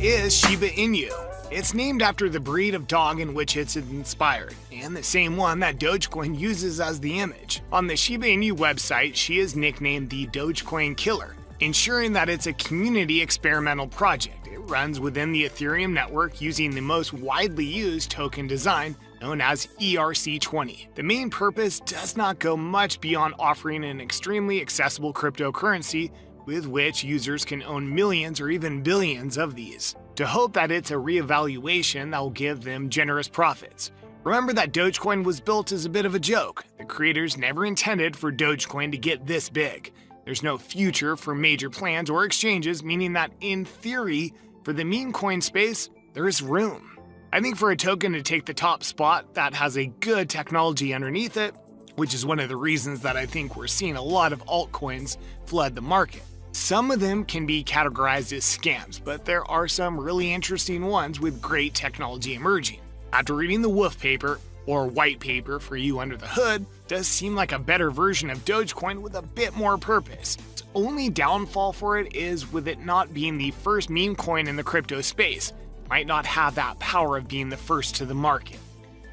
is Shiba Inu. It's named after the breed of dog in which it's inspired, and the same one that Dogecoin uses as the image. On the Shiba Inu website, she is nicknamed the Dogecoin Killer, ensuring that it's a community experimental project. It runs within the Ethereum network using the most widely used token design, known as ERC20. The main purpose does not go much beyond offering an extremely accessible cryptocurrency with which users can own millions or even billions of these, to hope that it's a reevaluation that will give them generous profits. Remember that Dogecoin was built as a bit of a joke. The creators never intended for Dogecoin to get this big. There's no future for major plans or exchanges, meaning that in theory, for the meme coin space, there is room. I think for a token to take the top spot that has a good technology underneath it, which is one of the reasons that I think we're seeing a lot of altcoins flood the market. Some of them can be categorized as scams, but there are some really interesting ones with great technology emerging. After reading the wolf paper, or white paper for you under the hood, does seem like a better version of Dogecoin with a bit more purpose. Its only downfall for it is with it not being the first meme coin in the crypto space. It might not have that power of being the first to the market.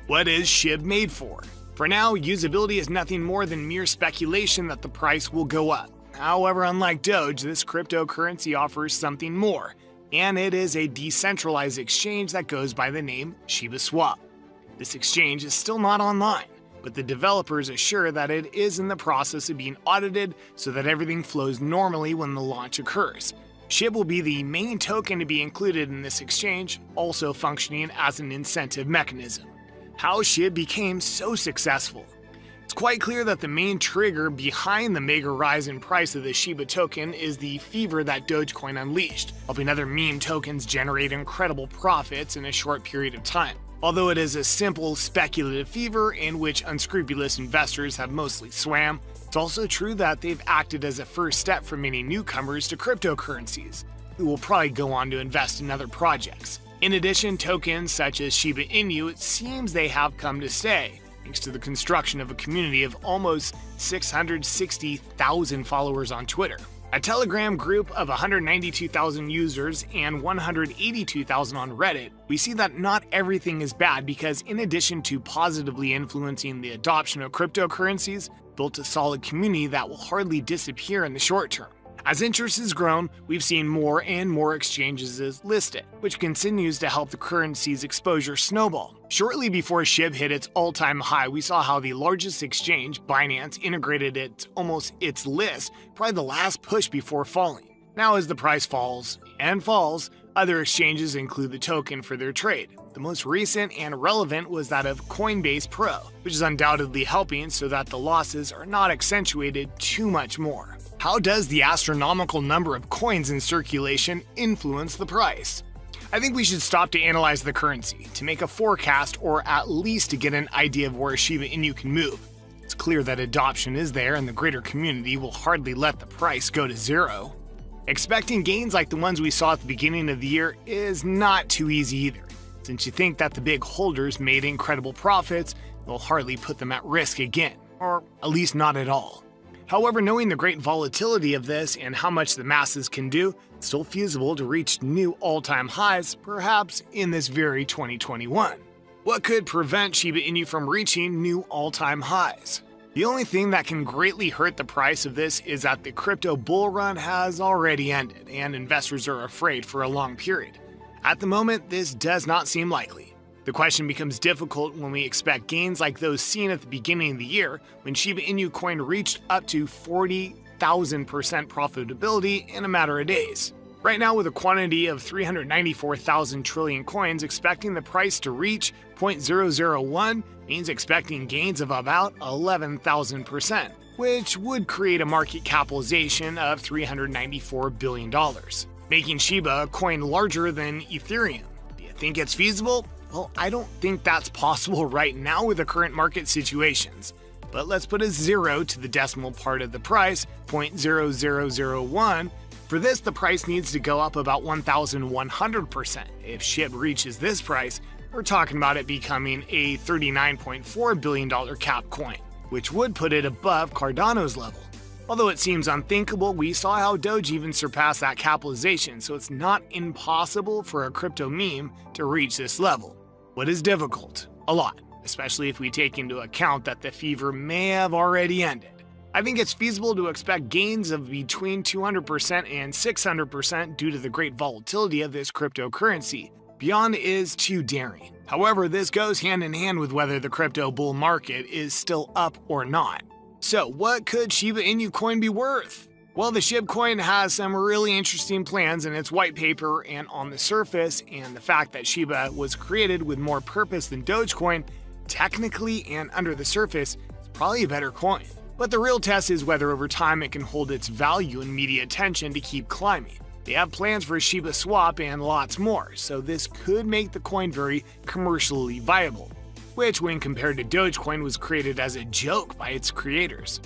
What is SHIB made for? For now, usability is nothing more than mere speculation that the price will go up. However, unlike Doge, this cryptocurrency offers something more, and it is a decentralized exchange that goes by the name Shiba Swap. This exchange is still not online, but the developers assure that it is in the process of being audited so that everything flows normally when the launch occurs. SHIB will be the main token to be included in this exchange, also functioning as an incentive mechanism. How SHIB became so successful? It's quite clear that the main trigger behind the mega rise in price of the Shiba token is the fever that Dogecoin unleashed, helping other meme tokens generate incredible profits in a short period of time. Although it is a simple speculative fever in which unscrupulous investors have mostly swam, it's also true that they've acted as a first step for many newcomers to cryptocurrencies, who will probably go on to invest in other projects. In addition, tokens such as Shiba Inu, it seems they have come to stay, thanks to the construction of a community of almost 660,000 followers on Twitter, a Telegram group of 192,000 users, and 182,000 on Reddit. We see that not everything is bad because, in addition to positively influencing the adoption of cryptocurrencies, built a solid community that will hardly disappear in the short term. As interest has grown, we've seen more and more exchanges listed, which continues to help the currency's exposure snowball. Shortly before SHIB hit its all-time high, we saw how the largest exchange, Binance, integrated its list, probably the last push before falling. Now as the price falls, other exchanges include the token for their trade. The most recent and relevant was that of Coinbase Pro, which is undoubtedly helping so that the losses are not accentuated too much more. How does the astronomical number of coins in circulation influence the price? I think we should stop to analyze the currency, to make a forecast or at least to get an idea of where Shiba Inu can move. It's clear that adoption is there and the greater community will hardly let the price go to zero. Expecting gains like the ones we saw at the beginning of the year is not too easy either, since you think that the big holders made incredible profits, they'll hardly put them at risk again, or at least not at all. However, knowing the great volatility of this and how much the masses can do, it's still feasible to reach new all-time highs, perhaps in this very 2021. What could prevent Shiba Inu from reaching new all-time highs? The only thing that can greatly hurt the price of this is that the crypto bull run has already ended, and investors are afraid for a long period. At the moment, this does not seem likely. The question becomes difficult when we expect gains like those seen at the beginning of the year, when Shiba Inu coin reached up to 40,000% profitability in a matter of days. Right now, with a quantity of 394,000 trillion coins, expecting the price to reach 0.001 means expecting gains of about 11,000%, which would create a market capitalization of $394 billion, making Shiba a coin larger than Ethereum. Do you think it's feasible? Well, I don't think that's possible right now with the current market situations. But let's put a 0 to the decimal part of the price, 0.0001. For this, the price needs to go up about 1,100%. If SHIB reaches this price, we're talking about it becoming a $39.4 billion cap coin, which would put it above Cardano's level. Although it seems unthinkable, we saw how Doge even surpassed that capitalization, so it's not impossible for a crypto meme to reach this level. What is difficult? A lot, especially if we take into account that the fever may have already ended. I think it's feasible to expect gains of between 200% and 600% due to the great volatility of this cryptocurrency. Beyond is too daring. However, this goes hand in hand with whether the crypto bull market is still up or not. So what could Shiba Inu coin be worth? Well, the SHIB coin has some really interesting plans in its white paper and on the surface, and the fact that Shiba was created with more purpose than Dogecoin, technically and under the surface, is probably a better coin. But the real test is whether over time it can hold its value and media attention to keep climbing. They have plans for a Shiba swap and lots more, so this could make the coin very commercially viable, which when compared to Dogecoin was created as a joke by its creators.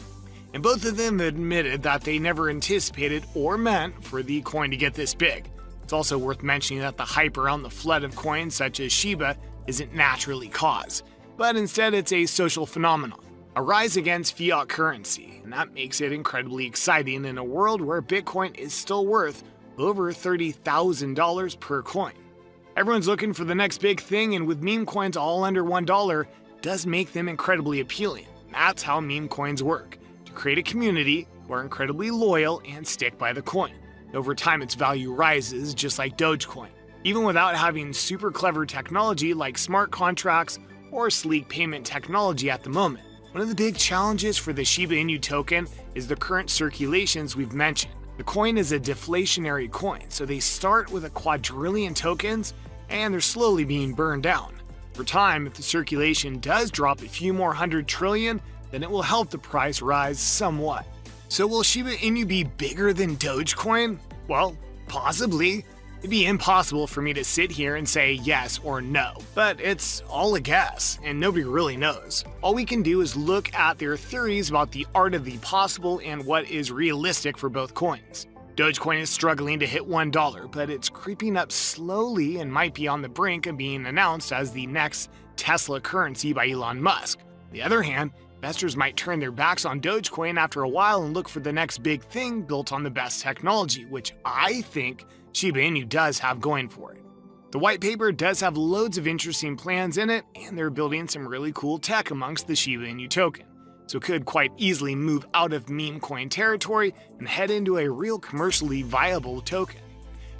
And both of them admitted that they never anticipated or meant for the coin to get this big. It's also worth mentioning that the hype around the flood of coins such as Shiba isn't naturally caused, but instead it's a social phenomenon, a rise against fiat currency, and that makes it incredibly exciting in a world where Bitcoin is still worth over $30,000 per coin. Everyone's looking for the next big thing, and with meme coins all under $1 does make them incredibly appealing. That's how meme coins work. To create a community who are incredibly loyal and stick by the coin. Over time its value rises just like Dogecoin, even without having super clever technology like smart contracts or sleek payment technology at the moment. One of the big challenges for the Shiba Inu token is the current circulations we've mentioned. The coin is a deflationary coin, so they start with a quadrillion tokens and they're slowly being burned down. For time, if the circulation does drop a few more 100 trillion, then it will help the price rise somewhat. So will Shiba Inu be bigger than Dogecoin? Well, possibly. It'd be impossible for me to sit here and say yes or no, but it's all a guess, and nobody really knows. All we can do is look at their theories about the art of the possible and what is realistic for both coins. Dogecoin is struggling to hit $1, but it's creeping up slowly and might be on the brink of being announced as the next Tesla currency by Elon Musk. On the other hand, investors might turn their backs on Dogecoin after a while and look for the next big thing built on the best technology, which I think Shiba Inu does have going for it. The white paper does have loads of interesting plans in it, and they're building some really cool tech amongst the Shiba Inu token, so it could quite easily move out of meme coin territory and head into a real commercially viable token.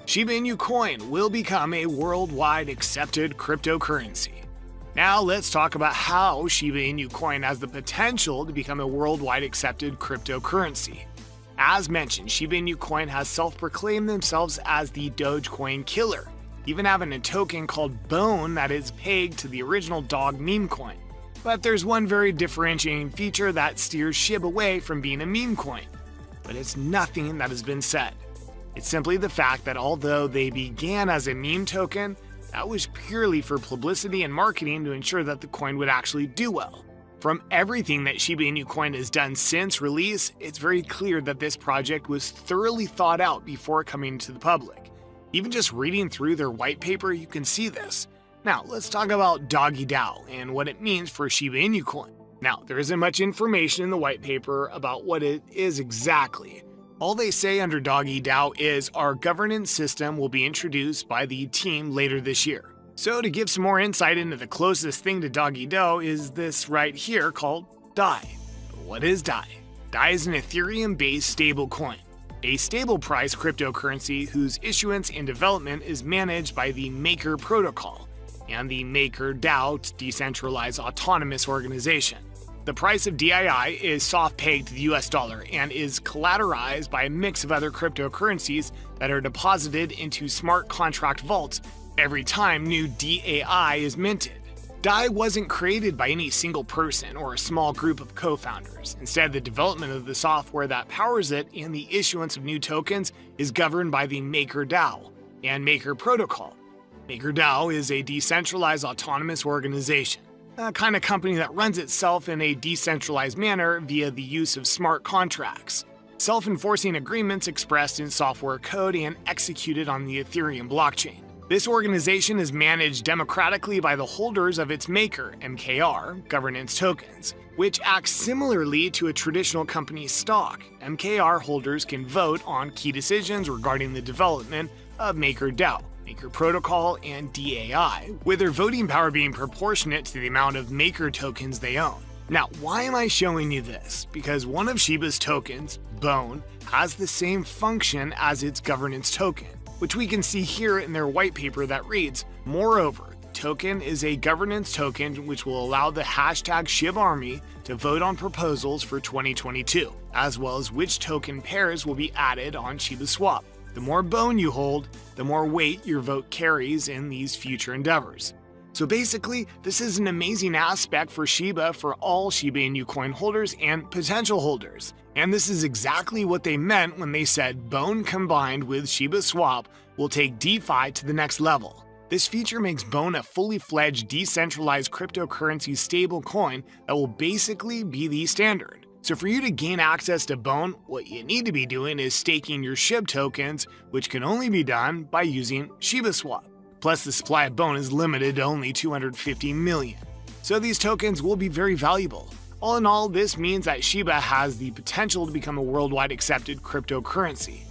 Shiba Inu coin will become a worldwide accepted cryptocurrency. Now let's talk about how Shiba Inu coin has the potential to become a worldwide accepted cryptocurrency. As mentioned, Shiba Inu coin has self-proclaimed themselves as the Dogecoin killer, even having a token called Bone that is pegged to the original dog meme coin. But there's one very differentiating feature that steers SHIB away from being a meme coin. But it's nothing that has been said. It's simply the fact that although they began as a meme token, that was purely for publicity and marketing to ensure that the coin would actually do well. From everything that Shiba Inu coin has done since release, it's very clear that this project was thoroughly thought out before coming to the public. Even just reading through their white paper, you can see this. Now, let's talk about Doggy DAO and what it means for Shiba Inu coin. Now, there isn't much information in the white paper about what it is exactly. All they say under Doggy DAO is our governance system will be introduced by the team later this year. So to give some more insight into the closest thing to Doggy DAO is this right here called DAI. What is DAI? DAI is an Ethereum-based stablecoin, a stable price cryptocurrency whose issuance and development is managed by the Maker protocol and the Maker DAO decentralized autonomous organization. The price of DII is soft pegged to the US dollar and is collateralized by a mix of other cryptocurrencies that are deposited into smart contract vaults every time new DAI is minted. DAI wasn't created by any single person or a small group of co-founders. Instead, the development of the software that powers it and the issuance of new tokens is governed by the Maker DAO and Maker protocol. Maker DAO is a decentralized autonomous organization, a kind of company that runs itself in a decentralized manner via the use of smart contracts, self-enforcing agreements expressed in software code and executed on the Ethereum blockchain. This organization is managed democratically by the holders of its maker, MKR, governance tokens, which acts similarly to a traditional company's stock. MKR holders can vote on key decisions regarding the development of MakerDAO, Maker Protocol, and DAI, with their voting power being proportionate to the amount of Maker tokens they own. Now, why am I showing you this? Because one of Shiba's tokens, Bone, has the same function as its governance token, which we can see here in their white paper that reads, "Moreover, the token is a governance token which will allow the hashtag SHIB Army to vote on proposals for 2022, as well as which token pairs will be added on Shiba Swap. The more Bone you hold, the more weight your vote carries in these future endeavors." So basically, this is an amazing aspect for Shiba for all Shiba Inu coin holders and potential holders. And this is exactly what they meant when they said Bone combined with Shiba Swap will take DeFi to the next level. This feature makes Bone a fully fledged decentralized cryptocurrency stablecoin that will basically be the standard. So for you to gain access to Bone, what you need to be doing is staking your SHIB tokens, which can only be done by using Shiba Swap. Plus, the supply of Bone is limited to only 250 million. So these tokens will be very valuable. All in all, this means that Shiba has the potential to become a worldwide accepted cryptocurrency.